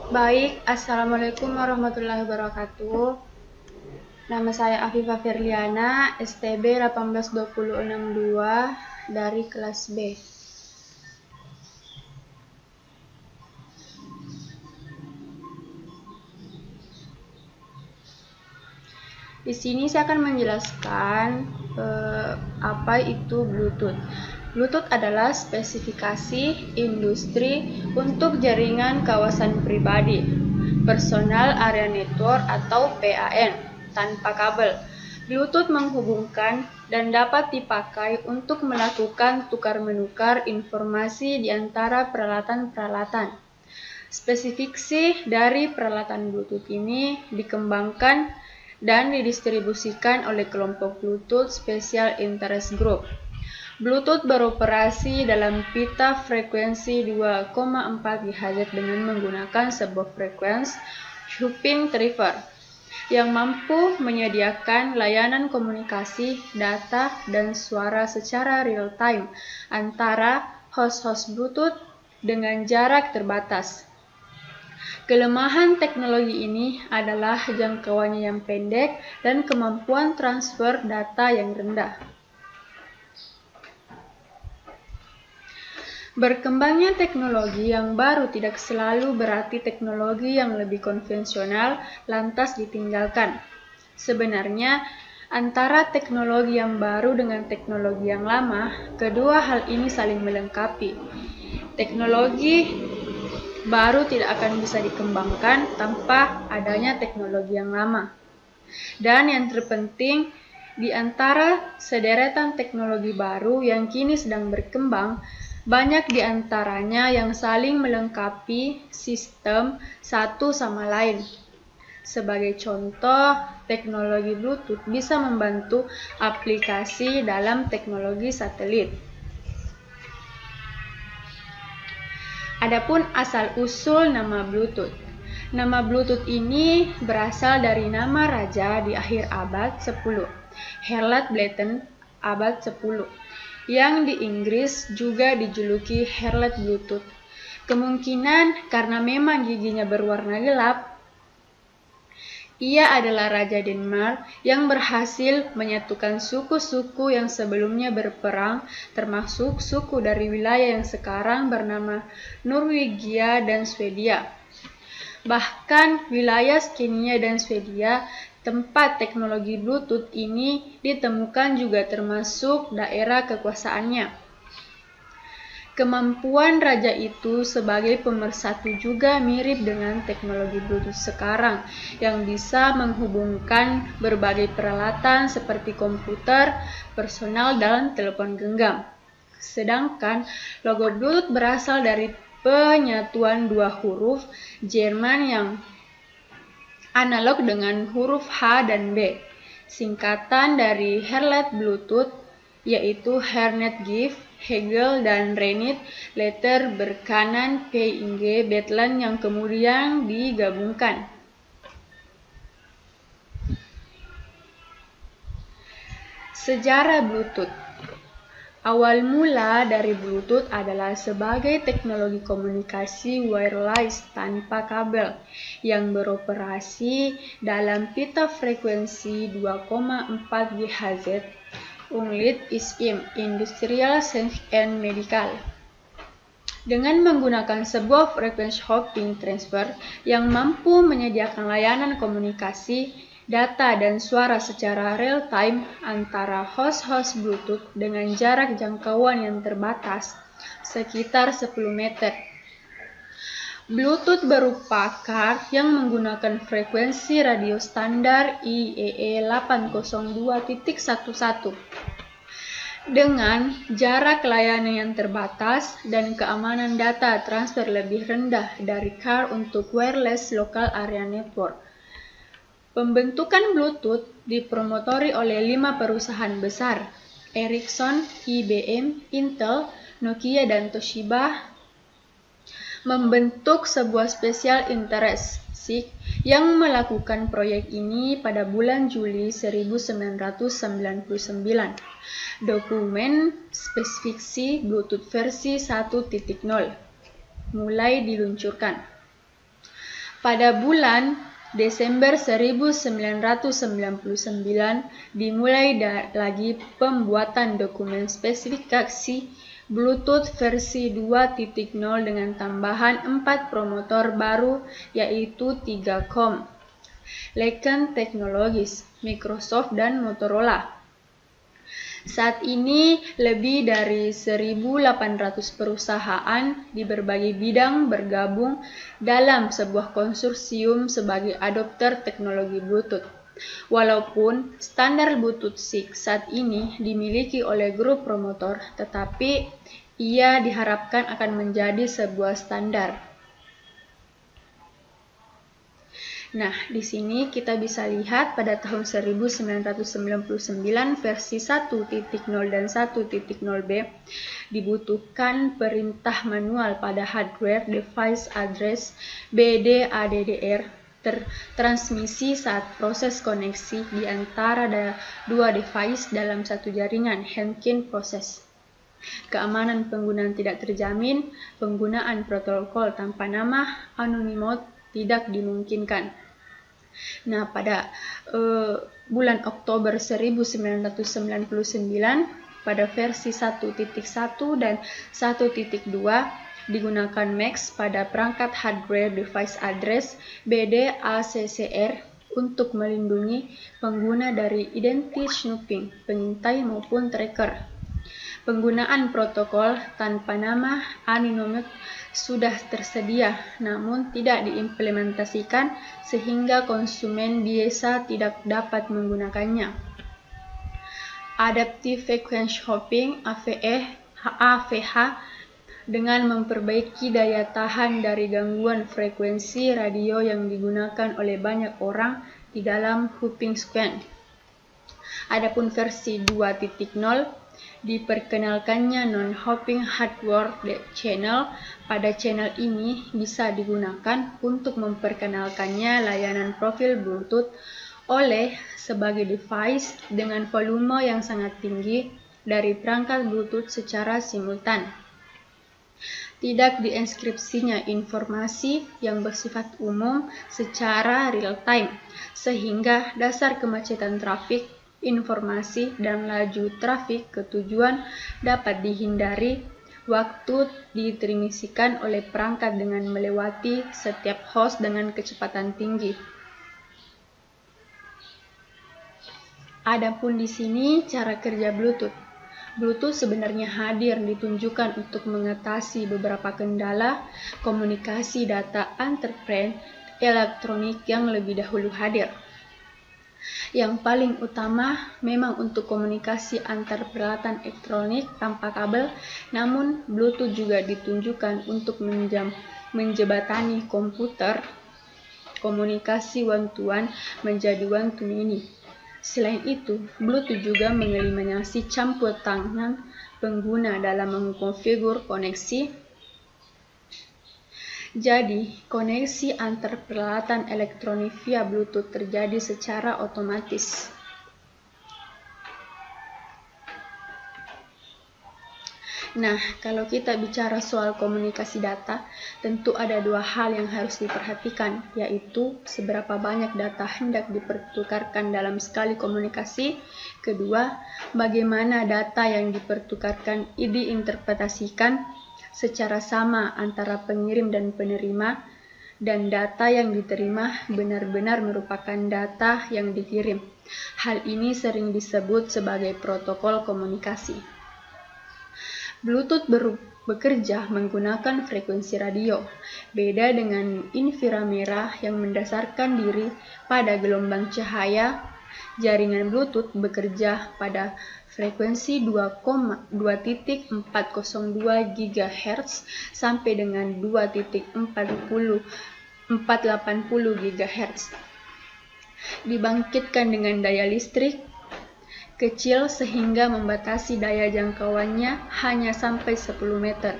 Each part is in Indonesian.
Baik, Assalamualaikum warahmatullahi wabarakatuh. Nama saya Afifa Firliana, STB 18262 dari kelas B. Di sini saya akan menjelaskan apa itu Bluetooth. Bluetooth adalah spesifikasi industri untuk jaringan kawasan pribadi, Personal Area Network atau PAN, tanpa kabel. Bluetooth menghubungkan dan dapat dipakai untuk melakukan tukar-menukar informasi di antara peralatan-peralatan. Spesifikasi dari peralatan Bluetooth ini dikembangkan dan didistribusikan oleh kelompok Bluetooth Special Interest Group. Bluetooth beroperasi dalam pita frekuensi 2,4 GHz dengan menggunakan sebuah frekuensi Chopin Trigger yang mampu menyediakan layanan komunikasi, data, dan suara secara real-time antara host-host Bluetooth dengan jarak terbatas. Kelemahan teknologi ini adalah jangkauannya yang pendek dan kemampuan transfer data yang rendah. Berkembangnya teknologi yang baru tidak selalu berarti teknologi yang lebih konvensional lantas ditinggalkan. Sebenarnya, antara teknologi yang baru dengan teknologi yang lama, kedua hal ini saling melengkapi. Teknologi baru tidak akan bisa dikembangkan tanpa adanya teknologi yang lama. Dan yang terpenting, di antara sederetan teknologi baru yang kini sedang berkembang, banyak di antaranya yang saling melengkapi sistem satu sama lain. Sebagai contoh, teknologi Bluetooth bisa membantu aplikasi dalam teknologi satelit. Adapun asal-usul nama Bluetooth. Nama Bluetooth ini berasal dari nama raja di akhir abad 10, Harald Blatten, abad 10, yang di Inggris juga dijuluki Harald Bluetooth. Kemungkinan karena memang giginya berwarna gelap, ia adalah Raja Denmark yang berhasil menyatukan suku-suku yang sebelumnya berperang, termasuk suku dari wilayah yang sekarang bernama Norwegia dan Swedia. Bahkan wilayah Skania dan Swedia tempat teknologi Bluetooth ini ditemukan juga termasuk daerah kekuasaannya. Kemampuan raja itu sebagai pemersatu juga mirip dengan teknologi Bluetooth sekarang yang bisa menghubungkan berbagai peralatan seperti komputer, personal, dan telepon genggam. Sedangkan logo Bluetooth berasal dari penyatuan dua huruf Jerman yang analog dengan huruf H dan B, singkatan dari Harald Bluetooth, yaitu Hernet Gift, Hegel, dan Renit, letter berkanan PING Betlen yang kemudian digabungkan. Sejarah Bluetooth. Awal mula dari Bluetooth adalah sebagai teknologi komunikasi wireless tanpa kabel yang beroperasi dalam pita frekuensi 2,4 GHz. Unlit ISM, Industrial Science and Medical. Dengan menggunakan sebuah frekuensi Chopin Transfer yang mampu menyediakan layanan komunikasi, data dan suara secara real-time antara host-host Bluetooth dengan jarak jangkauan yang terbatas, sekitar 10 meter. Bluetooth berupa card yang menggunakan frekuensi radio standar IEEE 802.11 dengan jarak layanan yang terbatas dan keamanan data transfer lebih rendah dari card untuk wireless local area network. Pembentukan Bluetooth dipromotori oleh 5 perusahaan besar, Ericsson, IBM, Intel, Nokia, dan Toshiba, membentuk sebuah special interest SIG yang melakukan proyek ini pada bulan Juli 1999. Dokumen spesifikasi Bluetooth versi 1.0 mulai diluncurkan. Pada bulan Desember 1999 dimulai lagi pembuatan dokumen spesifikasi Bluetooth versi 2.0 dengan tambahan 4 promotor baru, yaitu 3 COM, Lincoln Technologies, Microsoft, dan Motorola. Saat ini lebih dari 1.800 perusahaan di berbagai bidang bergabung dalam sebuah konsorsium sebagai adopter teknologi Bluetooth. Walaupun standar Bluetooth 6 saat ini dimiliki oleh grup promotor, tetapi ia diharapkan akan menjadi sebuah standar. Nah, di sini kita bisa lihat pada tahun 1999 versi 1.0 dan 1.0b dibutuhkan perintah manual pada hardware device address BDADDR transmisi saat proses koneksi di antara dua device dalam satu jaringan Hankin proses. Keamanan penggunaan tidak terjamin, penggunaan protokol tanpa nama, anonymous tidak dimungkinkan. Nah, pada bulan Oktober 1999 pada versi 1.1 dan 1.2 digunakan MAX pada perangkat hardware device address BDACCR untuk melindungi pengguna dari identity snooping, pengintai maupun tracker. Penggunaan protokol tanpa nama anonymous sudah tersedia, namun tidak diimplementasikan sehingga konsumen biasa tidak dapat menggunakannya. Adaptive Frequency Hopping (AFH) dengan memperbaiki daya tahan dari gangguan frekuensi radio yang digunakan oleh banyak orang di dalam hopping sequence. Adapun versi 2.0 diperkenalkannya non-hopping hardware channel. Pada channel ini bisa digunakan untuk memperkenalkannya layanan profil Bluetooth oleh sebagai device dengan volume yang sangat tinggi dari perangkat Bluetooth secara simultan. Tidak dienskripsinya informasi yang bersifat umum secara real-time, sehingga dasar kemacetan trafik, informasi, dan laju trafik ke tujuan dapat dihindari waktu ditransmisikan oleh perangkat dengan melewati setiap host dengan kecepatan tinggi. Adapun di sini cara kerja Bluetooth. Bluetooth sebenarnya hadir ditunjukkan untuk mengatasi beberapa kendala komunikasi data antar brand elektronik yang lebih dahulu hadir. Yang paling utama memang untuk komunikasi antar peralatan elektronik tanpa kabel, namun Bluetooth juga ditunjukkan untuk menjembatani komputer komunikasi one-to-one menjadi one-to-many. Selain itu, Bluetooth juga mengeliminasi campur tangan pengguna dalam mengkonfigur koneksi. Jadi, koneksi antar peralatan elektronik via Bluetooth terjadi secara otomatis. Nah, kalau kita bicara soal komunikasi data, tentu ada dua hal yang harus diperhatikan, yaitu seberapa banyak data hendak dipertukarkan dalam sekali komunikasi. Kedua, bagaimana data yang dipertukarkan diinterpretasikan secara sama antara pengirim dan penerima, dan data yang diterima benar-benar merupakan data yang dikirim. Hal ini sering disebut sebagai protokol komunikasi. Bluetooth bekerja menggunakan frekuensi radio, beda dengan inframerah yang mendasarkan diri pada gelombang cahaya. Jaringan Bluetooth bekerja pada frekuensi 2,2.402 GHz sampai dengan 2.480 GHz. Dibangkitkan dengan daya listrik kecil sehingga membatasi daya jangkauannya hanya sampai 10 meter.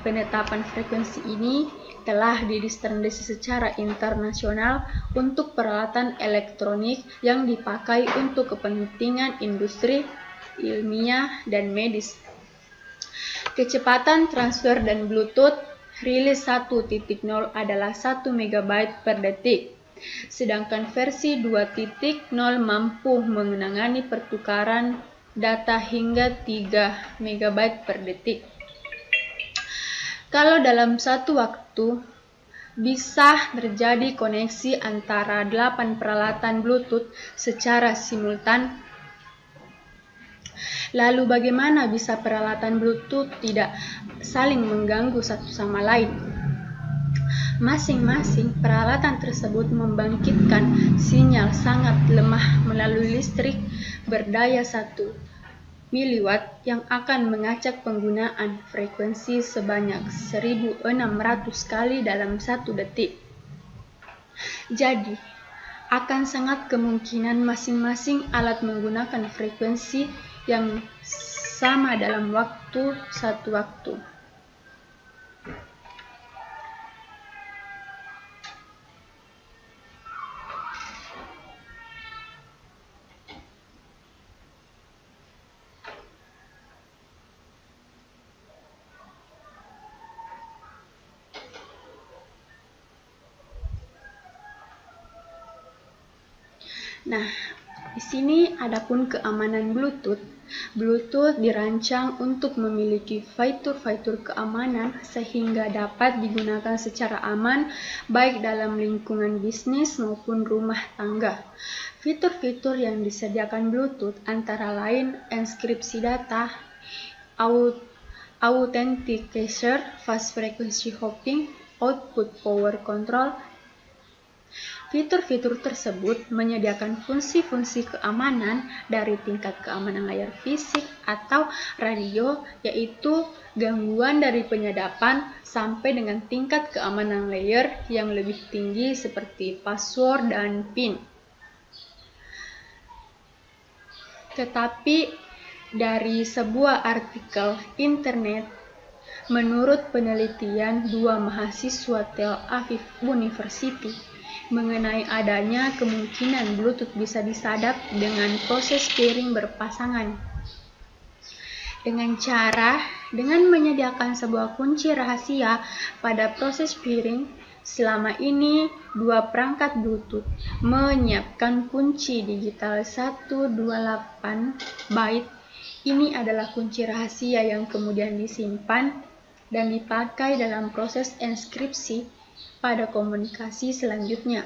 Penetapan frekuensi ini telah distandarisasi secara internasional untuk peralatan elektronik yang dipakai untuk kepentingan industri, ilmiah, dan medis. Kecepatan transfer dan Bluetooth rilis 1.0 adalah 1 MB per detik, sedangkan versi 2.0 mampu menangani pertukaran data hingga 3 MB per detik. Kalau dalam satu waktu bisa terjadi koneksi antara 8 peralatan Bluetooth secara simultan. Lalu bagaimana bisa peralatan Bluetooth tidak saling mengganggu satu sama lain? Masing-masing peralatan tersebut membangkitkan sinyal sangat lemah melalui listrik berdaya 1 miliwatt yang akan mengacak penggunaan frekuensi sebanyak 1.600 kali dalam 1 detik. Jadi, akan sangat kemungkinan masing-masing alat menggunakan frekuensi yang sama dalam satu waktu. Nah, di sini adapun keamanan Bluetooth. Bluetooth dirancang untuk memiliki fitur-fitur keamanan sehingga dapat digunakan secara aman baik dalam lingkungan bisnis maupun rumah tangga. Fitur-fitur yang disediakan Bluetooth antara lain enkripsi data, authenticator, fast frequency hopping, output power control. Fitur-fitur tersebut menyediakan fungsi-fungsi keamanan dari tingkat keamanan layar fisik atau radio, yaitu gangguan dari penyadapan sampai dengan tingkat keamanan layer yang lebih tinggi seperti password dan PIN. Tetapi dari sebuah artikel internet, menurut penelitian 2 mahasiswa Tel Aviv University mengenai adanya kemungkinan Bluetooth bisa disadap dengan proses pairing berpasangan. Dengan menyediakan sebuah kunci rahasia pada proses pairing, selama ini 2 perangkat Bluetooth menyiapkan kunci digital 128 byte. Ini adalah kunci rahasia yang kemudian disimpan dan dipakai dalam proses enkripsi pada komunikasi selanjutnya.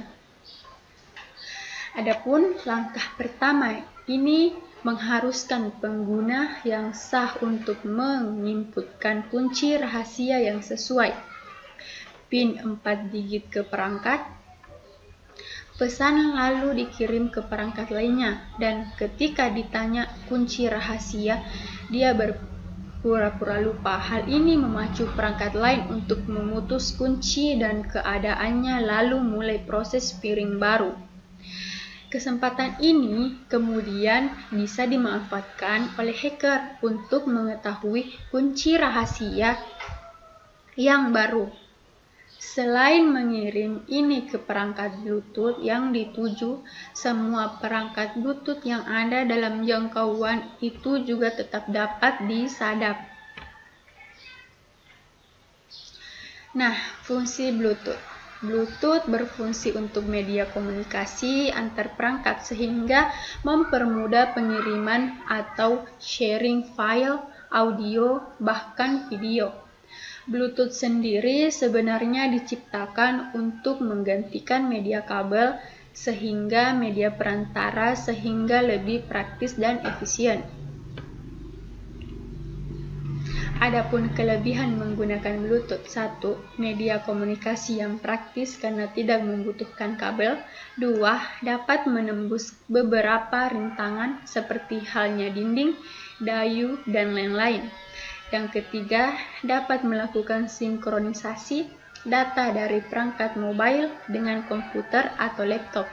Adapun langkah pertama ini mengharuskan pengguna yang sah untuk menginputkan kunci rahasia yang sesuai. PIN 4 digit ke perangkat. Pesan lalu dikirim ke perangkat lainnya dan ketika ditanya kunci rahasia, dia berpura-pura lupa. Hal ini memacu perangkat lain untuk memutus kunci dan keadaannya lalu mulai proses pairing baru. Kesempatan ini kemudian bisa dimanfaatkan oleh hacker untuk mengetahui kunci rahasia yang baru. Selain mengirim ini ke perangkat Bluetooth yang dituju, semua perangkat Bluetooth yang ada dalam jangkauan itu juga tetap dapat disadap. Nah, fungsi Bluetooth. Bluetooth berfungsi untuk media komunikasi antar perangkat sehingga mempermudah pengiriman atau sharing file, audio, bahkan video. Bluetooth sendiri sebenarnya diciptakan untuk menggantikan media kabel sehingga media perantara sehingga lebih praktis dan efisien. Adapun kelebihan menggunakan Bluetooth: 1. Media komunikasi yang praktis karena tidak membutuhkan kabel. 2. Dapat menembus beberapa rintangan seperti halnya dinding, dayu, dan lain-lain. Yang ketiga, dapat melakukan sinkronisasi data dari perangkat mobile dengan komputer atau laptop.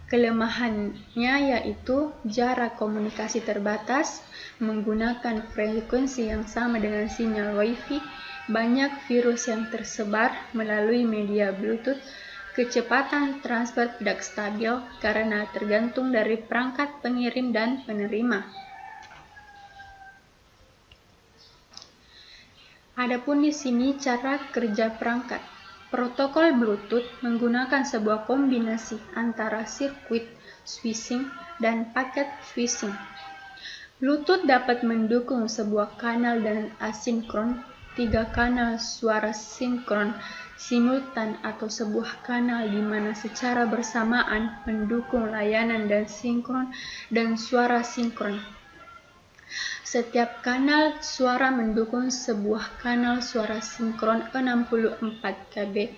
Kelemahannya yaitu jarak komunikasi terbatas, menggunakan frekuensi yang sama dengan sinyal Wi-Fi, banyak virus yang tersebar melalui media Bluetooth, kecepatan transfer tidak stabil karena tergantung dari perangkat pengirim dan penerima. Adapun di sini cara kerja perangkat. Protokol Bluetooth menggunakan sebuah kombinasi antara sirkuit switching dan paket switching. Bluetooth dapat mendukung sebuah kanal dan asinkron, 3 kanal suara sinkron simultan atau sebuah kanal di mana secara bersamaan mendukung layanan dan sinkron dan suara sinkron. Setiap kanal suara mendukung sebuah kanal suara sinkron 64 kb.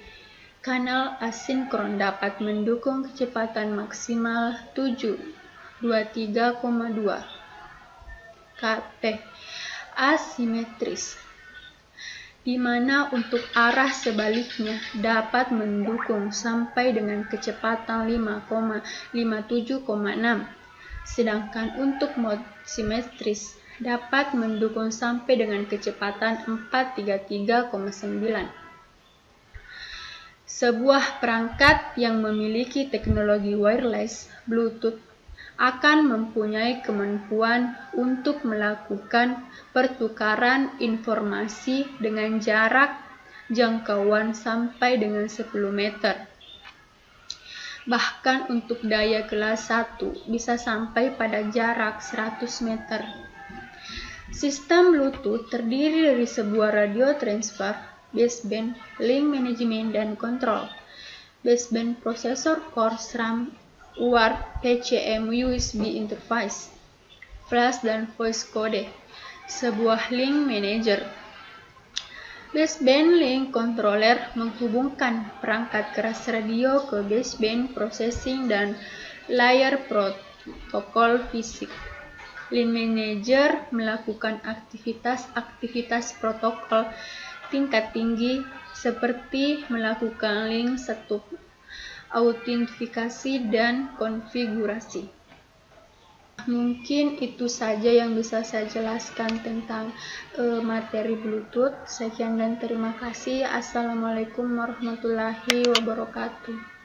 Kanal asinkron dapat mendukung kecepatan maksimal 723,2 kp. Asimetris, di mana untuk arah sebaliknya dapat mendukung sampai dengan kecepatan 5,57,6. Sedangkan untuk mode simetris dapat mendukung sampai dengan kecepatan 433,9. Sebuah perangkat yang memiliki teknologi wireless Bluetooth akan mempunyai kemampuan untuk melakukan pertukaran informasi dengan jarak jangkauan sampai dengan 10 meter. Bahkan untuk daya kelas 1 bisa sampai pada jarak 100 meter. Sistem Bluetooth terdiri dari sebuah radio transfer, baseband, link management, dan kontrol. Baseband prosesor core, RAM, UART, PCM, USB interface, flash, dan voice code. Sebuah link manager. Baseband link controller menghubungkan perangkat keras radio ke baseband processing dan layer protokol fisik. Link manager melakukan aktivitas-aktivitas protokol tingkat tinggi seperti melakukan link setup, autentifikasi, dan konfigurasi. Mungkin itu saja yang bisa saya jelaskan tentang materi Bluetooth. Sekian dan terima kasih. Assalamualaikum warahmatullahi wabarakatuh.